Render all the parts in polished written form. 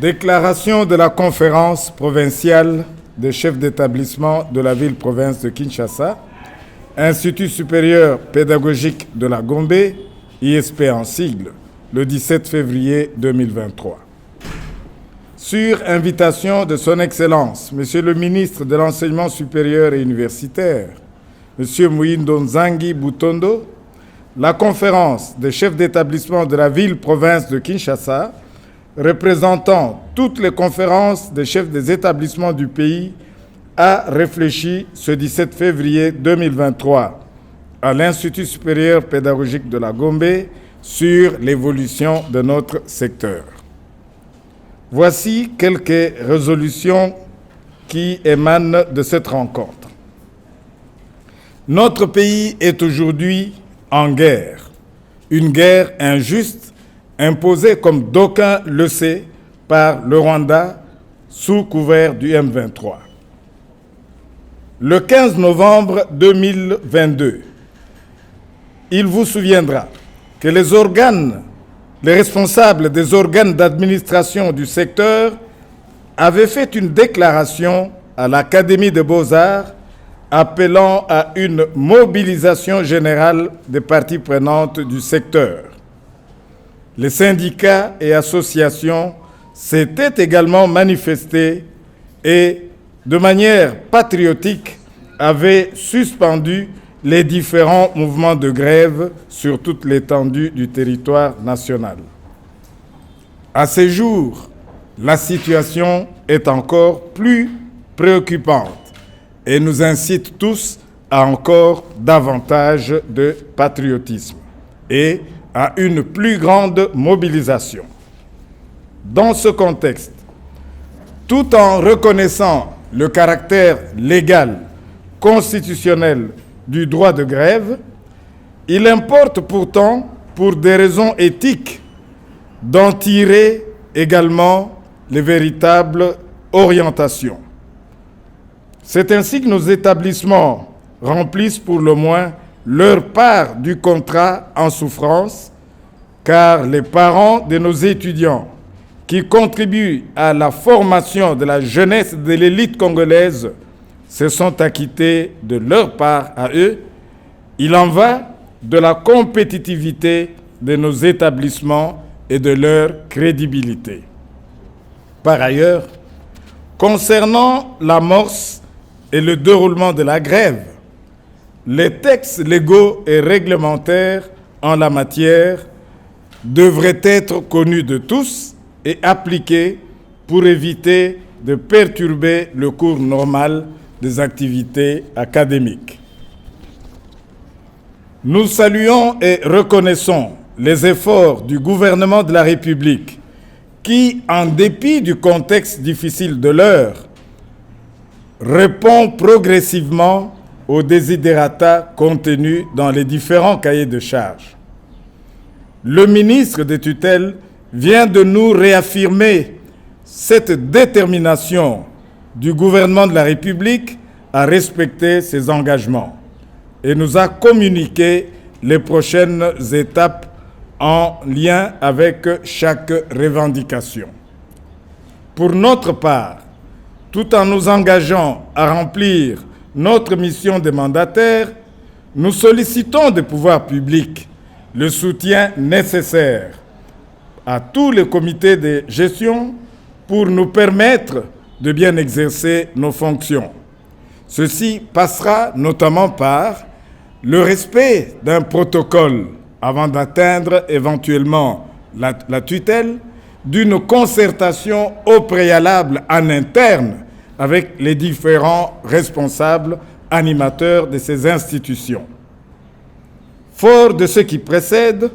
Déclaration de la conférence provinciale des chefs d'établissement de la ville-province de Kinshasa, Institut supérieur pédagogique de la Gombe, ISP en sigle, le 17 février 2023. Sur invitation de son Excellence, Monsieur le ministre de l'Enseignement supérieur et universitaire, Monsieur Muindo Nzangi Butondo, la conférence des chefs d'établissement de la ville-province de Kinshasa, représentant toutes les conférences des chefs des établissements du pays, a réfléchi ce 17 février 2023 à l'Institut supérieur pédagogique de la Gombe sur l'évolution de notre secteur. Voici quelques résolutions qui émanent de cette rencontre. Notre pays est aujourd'hui en guerre, une guerre injuste imposée, comme d'aucuns le savent, par le Rwanda sous couvert du M23. Le 15 novembre 2022, il vous souviendra que les responsables des organes d'administration du secteur avaient fait une déclaration à l'Académie des Beaux-Arts appelant à une mobilisation générale des parties prenantes du secteur. Les syndicats et associations s'étaient également manifestés et, de manière patriotique, avaient suspendu les différents mouvements de grève sur toute l'étendue du territoire national. À ce jour, la situation est encore plus préoccupante et nous incite tous à encore davantage de patriotisme et à une plus grande mobilisation. Dans ce contexte, tout en reconnaissant le caractère légal, constitutionnel du droit de grève, il importe pourtant, pour des raisons éthiques, d'en tirer également les véritables orientations. C'est ainsi que nos établissements remplissent pour le moins leur part du contrat en souffrance, car les parents de nos étudiants qui contribuent à la formation de la jeunesse de l'élite congolaise se sont acquittés de leur part à eux. Il en va de la compétitivité de nos établissements et de leur crédibilité. Par ailleurs, concernant l'amorce et le déroulement de la grève, les textes légaux et réglementaires en la matière devraient être connus de tous et appliqués pour éviter de perturber le cours normal des activités académiques. Nous saluons et reconnaissons les efforts du gouvernement de la République qui, en dépit du contexte difficile de l'heure, répond progressivement aux desiderata contenus dans les différents cahiers de charges. Le ministre des tutelles vient de nous réaffirmer cette détermination du gouvernement de la République à respecter ses engagements et nous a communiqué les prochaines étapes en lien avec chaque revendication. Pour notre part, tout en nous engageant à remplir notre mission de mandataire, nous sollicitons des pouvoirs publics le soutien nécessaire à tous les comités de gestion pour nous permettre de bien exercer nos fonctions. Ceci passera notamment par le respect d'un protocole avant d'atteindre éventuellement la tutelle, d'une concertation au préalable en interne avec les différents responsables animateurs de ces institutions. Fort de ce qui précède,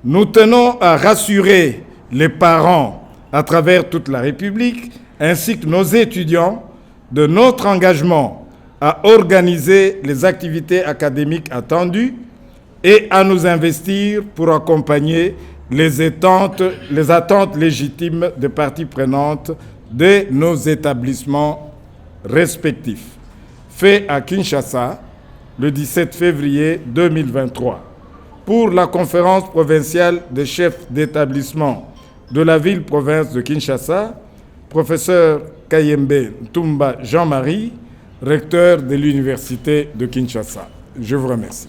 nous tenons à rassurer les parents à travers toute la République ainsi que nos étudiants de notre engagement à organiser les activités académiques attendues et à nous investir pour accompagner les attentes légitimes des parties prenantes de nos établissements respectifs. Fait à Kinshasa, le 17 février 2023, pour la conférence provinciale des chefs d'établissement de la ville-province de Kinshasa, professeur Kayembe Ntumba Jean-Marie, recteur de l'Université de Kinshasa. Je vous remercie.